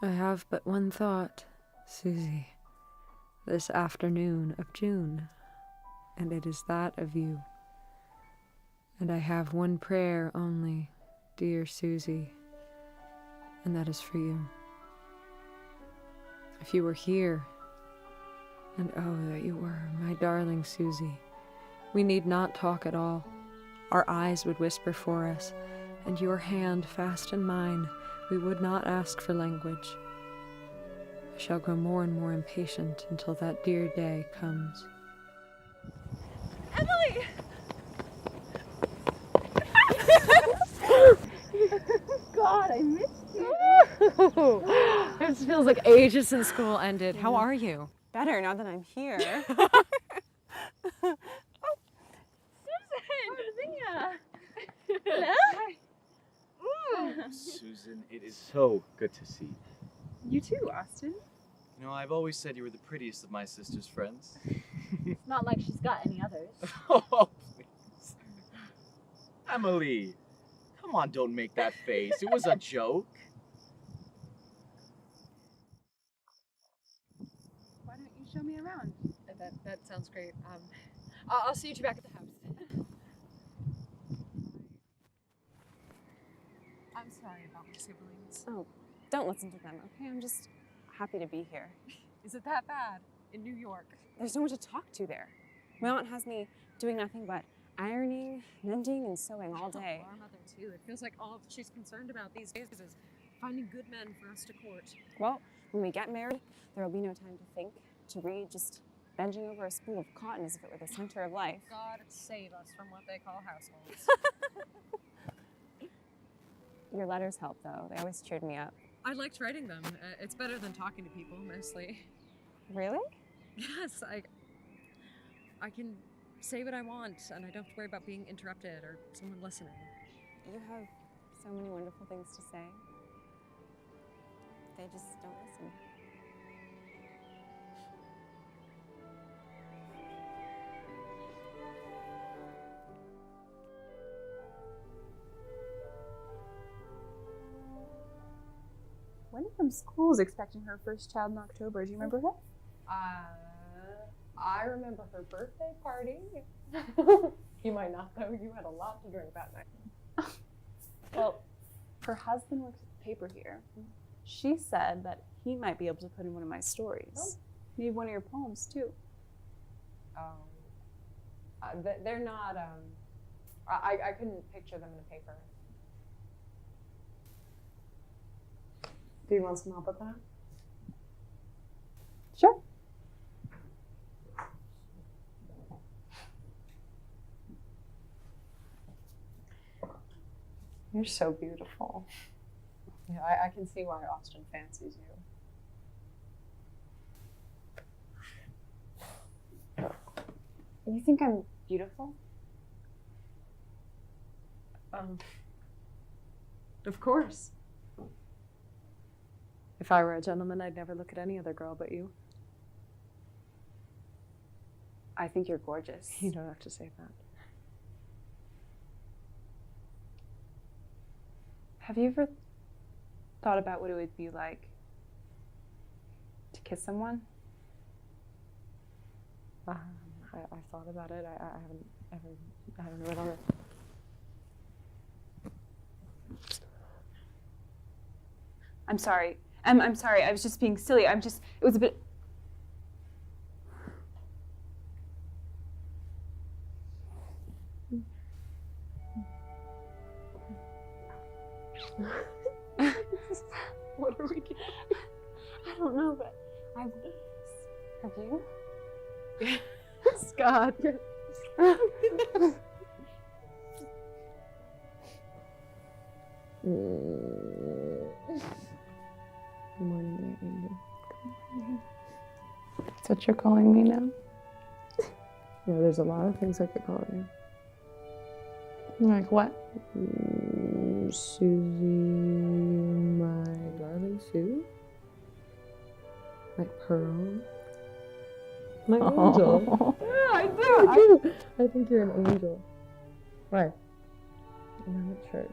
I have but one thought, Susie, this afternoon of June, and it is that of you. And I have one prayer only, dear Susie, and that is for you. If you were here, and oh, that you were, my darling Susie, we need not talk at all. Our eyes would whisper for us, and your hand fast in mine, we would not ask for language. I shall grow more and more impatient until that dear day comes. Emily! God, I missed you. It feels like ages since school ended. How are you? Better now that I'm here. Hello? Susan, it is so good to see you. You too, Austin. You know, I've always said you were the prettiest of my sister's friends. It's not like she's got any others. Oh, please. Emily, come on, don't make that face. It was a joke. Why don't you show me around? That sounds great. I'll see you two back at the house. I'm sorry about my siblings. Oh, don't listen to them, okay? I'm just happy to be here. Is it that bad? In New York? There's so much to talk to there. My aunt has me doing nothing but ironing, mending, and sewing all day. Our mother too. It feels like all she's concerned about these days is finding good men for us to court. Well, when we get married, there will be no time to think, to read, just bending over a spool of cotton as if it were the center of life. God save us from what they call households. Your letters help, though. They always cheered me up. I liked writing them. It's better than talking to people, mostly. Really? Yes, I can say what I want, and I don't have to worry about being interrupted or someone listening. You have so many wonderful things to say. They just don't listen. Wendy from school is expecting her first child in October. Do you remember her? I remember her birthday party. You might not, though. You had a lot to drink that night. Well, her husband works at the paper here. She said that he might be able to put in one of my stories. Oh. Maybe one of your poems, too. They're not, I couldn't picture them in the paper. Do you want some help with that? Sure. You're so beautiful. Yeah, I can see why Austin fancies you. You think I'm beautiful? Of course. If I were a gentleman, I'd never look at any other girl but you. I think you're gorgeous. You don't have to say that. Have you ever thought about what it would be like to kiss someone? I've thought about it. I haven't read on it. I'm sorry. I'm sorry. I was just being silly. It was a bit. What are we doing? I don't know, but have you? Scott. Good morning, my angel. That's what you're calling me now? Yeah, there's a lot of things I could call you. Like what? Susie, my darling Sue. Like Pearl. My angel. Yeah, I do. I think you're an angel. Why? When I'm at church,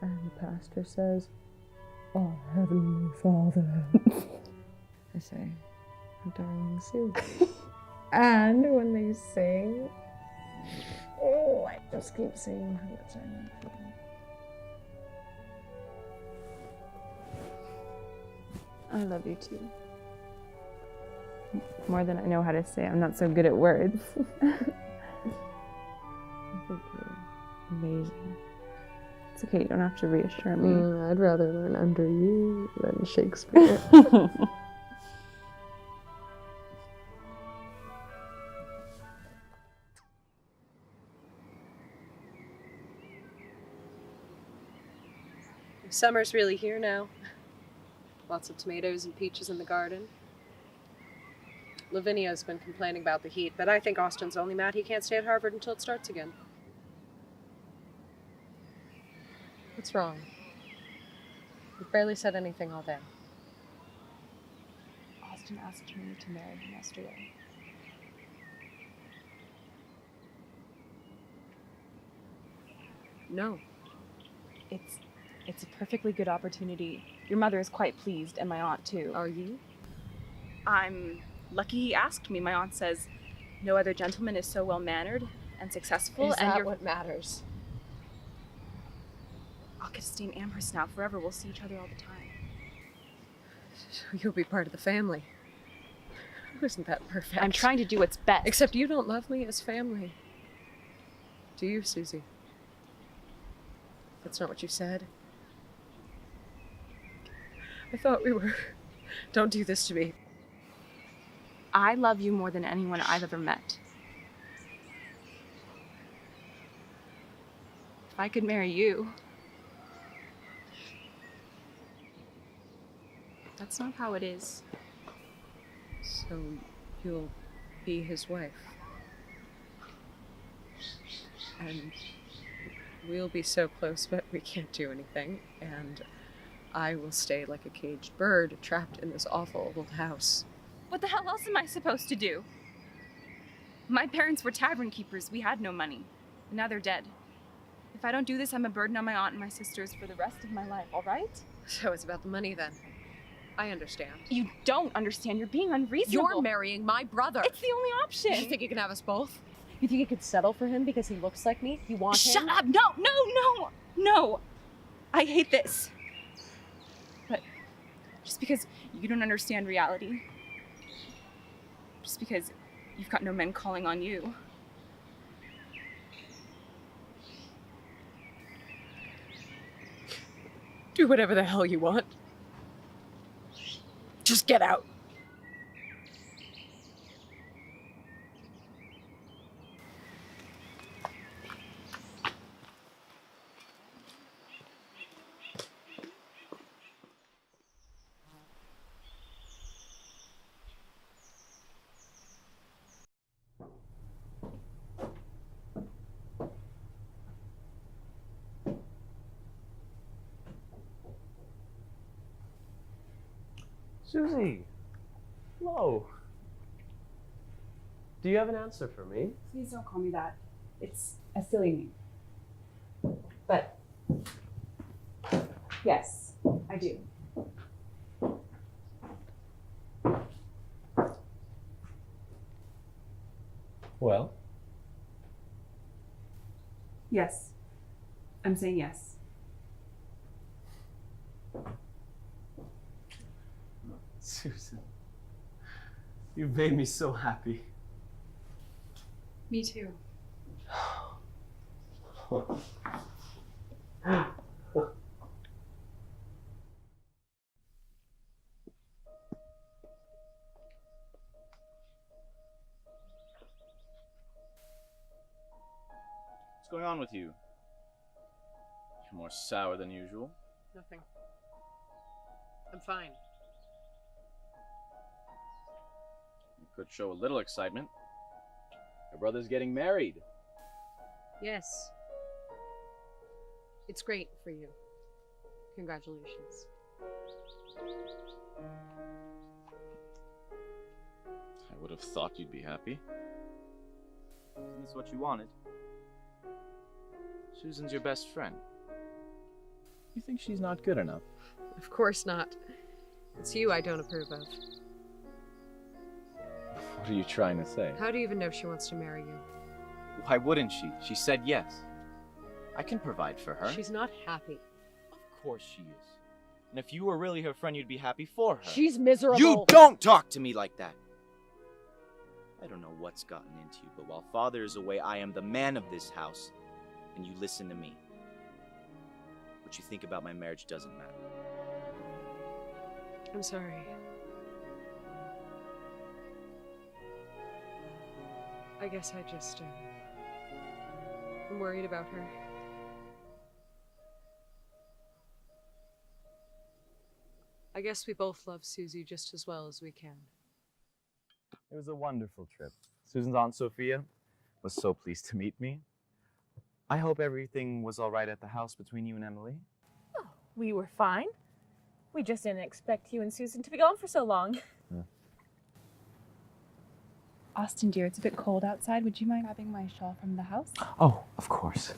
and the pastor says, Our Heavenly Father. I say, "Oh, darling Susie." And when they sing, oh, I just keep saying how much I love you. I love you too. More than I know how to say. I'm not so good at words. I think you're amazing. It's okay, you don't have to reassure me. I'd rather learn under you than Shakespeare. Summer's really here now. Lots of tomatoes and peaches in the garden. Lavinia's been complaining about the heat, but I think Austin's only mad he can't stay at Harvard until it starts again. What's wrong? You've barely said anything all day. Austin asked me to marry him yesterday. No. It's a perfectly good opportunity. Your mother is quite pleased, and my aunt too. Are you? I'm lucky he asked me. My aunt says no other gentleman is so well-mannered and successful. Is and that you're... what matters? I'll get to stay in Amherst now forever. We'll see each other all the time. You'll be part of the family. Isn't that perfect? I'm trying to do what's best. Except you don't love me as family. Do you, Susie? That's not what you said. I thought we were... Don't do this to me. I love you more than anyone I've ever met. If I could marry you... That's not how it is. So you'll be his wife. And we'll be so close, but we can't do anything. And I will stay like a caged bird trapped in this awful old house. What the hell else am I supposed to do? My parents were tavern keepers. We had no money. And now they're dead. If I don't do this, I'm a burden on my aunt and my sisters for the rest of my life, all right? So it's about the money then. I understand. You don't understand. You're being unreasonable. You're marrying my brother. It's the only option. You think you can have us both? You think you could settle for him because he looks like me? You want him? Shut up! No! I hate this. But just because you don't understand reality, just because you've got no men calling on you, do whatever the hell you want. Just get out. Susie, hello. Do you have an answer for me? Please don't call me that. It's a silly name. But yes, I do. Well, Yes. I'm saying yes. Susan, you've made me so happy. Me too. What's going on with you? You're more sour than usual. Nothing. I'm fine. You could show a little excitement. Your brother's getting married. Yes. It's great for you. Congratulations. I would have thought you'd be happy. Isn't this what you wanted? Susan's your best friend. You think she's not good enough? Of course not. It's you I don't approve of. What are you trying to say? How do you even know she wants to marry you? Why wouldn't she? She said yes. I can provide for her. She's not happy. Of course she is. And if you were really her friend, you'd be happy for her. She's miserable. You don't talk to me like that! I don't know what's gotten into you, but while Father is away, I am the man of this house, and you listen to me. What you think about my marriage doesn't matter. I'm sorry. I guess I just, I'm worried about her. I guess we both love Susie just as well as we can. It was a wonderful trip. Susan's Aunt Sophia was so pleased to meet me. I hope everything was all right at the house between you and Emily. Oh, we were fine. We just didn't expect you and Susan to be gone for so long. Austin, dear, it's a bit cold outside. Would you mind grabbing my shawl from the house? Oh, of course.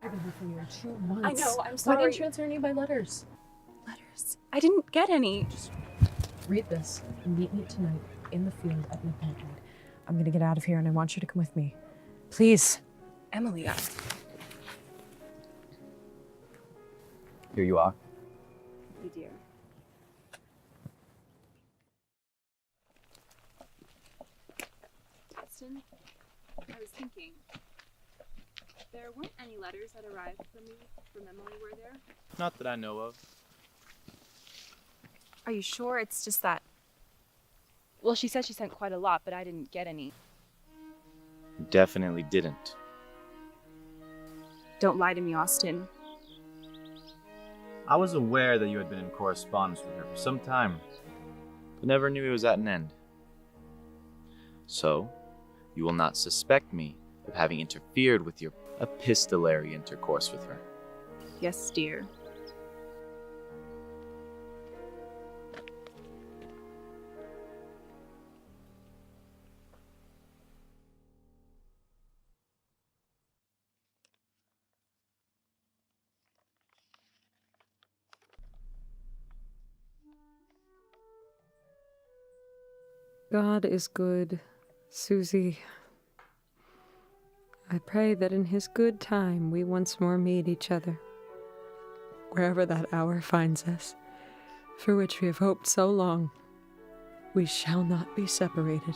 I've been here for nearly 2 months. I know, I'm sorry. Why didn't you answer any of my letters? Letters? I didn't get any. Read this and meet me tonight in the field at midnight. I'm gonna get out of here and I want you to come with me. Please. Emily, Here you are. you dear. Austin, I was thinking, there weren't any letters that arrived from Emily, were there? Not that I know of. Are you sure? It's just that... Well, she said she sent quite a lot, but I didn't get any. You definitely didn't. Don't lie to me, Austin. I was aware that you had been in correspondence with her for some time, but never knew it was at an end. So, you will not suspect me of having interfered with your epistolary intercourse with her. Yes, dear. God is good, Susie. I pray that in his good time we once more meet each other, wherever that hour finds us, for which we have hoped so long. We shall not be separated.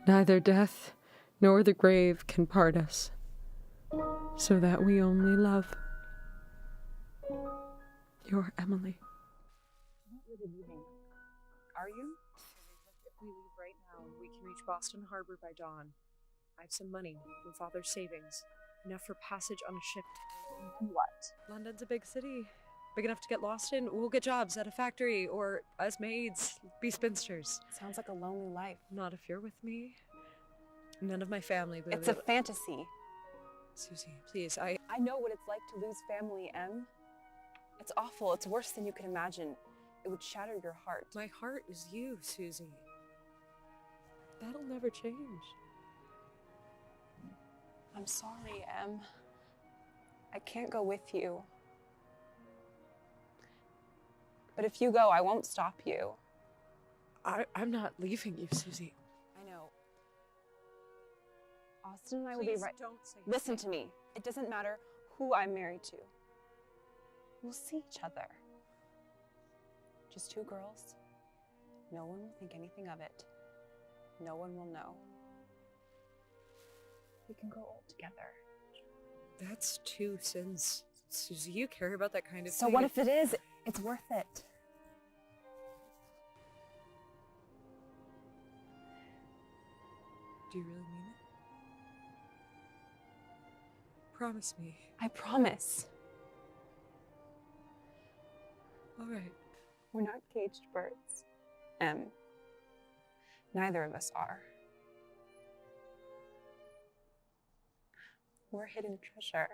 Neither death nor the grave can part us, so that we only love. Your Emily. Not really leaving. Are you? If we leave right now, we can reach Boston Harbor by dawn. I have some money from Father's savings, enough for passage on a ship. What? London's a big city, big enough to get lost in. We'll get jobs at a factory or as maids, be spinsters. Sounds like a lonely life. Not if you're with me. None of my family. It's a fantasy. Susie, please, I know what it's like to lose family, Em. It's awful. It's worse than you can imagine. It would shatter your heart. My heart is you, Susie. That'll never change. I'm sorry, Em. I can't go with you. But if you go, I won't stop you. I'm not leaving you, Susie. I know. Austin and I will be Please right. don't say Listen to me. It doesn't matter who I'm married to. We'll see each other. Just two girls. No one will think anything of it. No one will know. We can grow old together. That's two sins. Susie, you care about that kind of So thing. what if it is? It's worth it. Do you really mean it? Promise me. I promise. All right. We're not caged birds. Neither of us are. We're hidden treasure.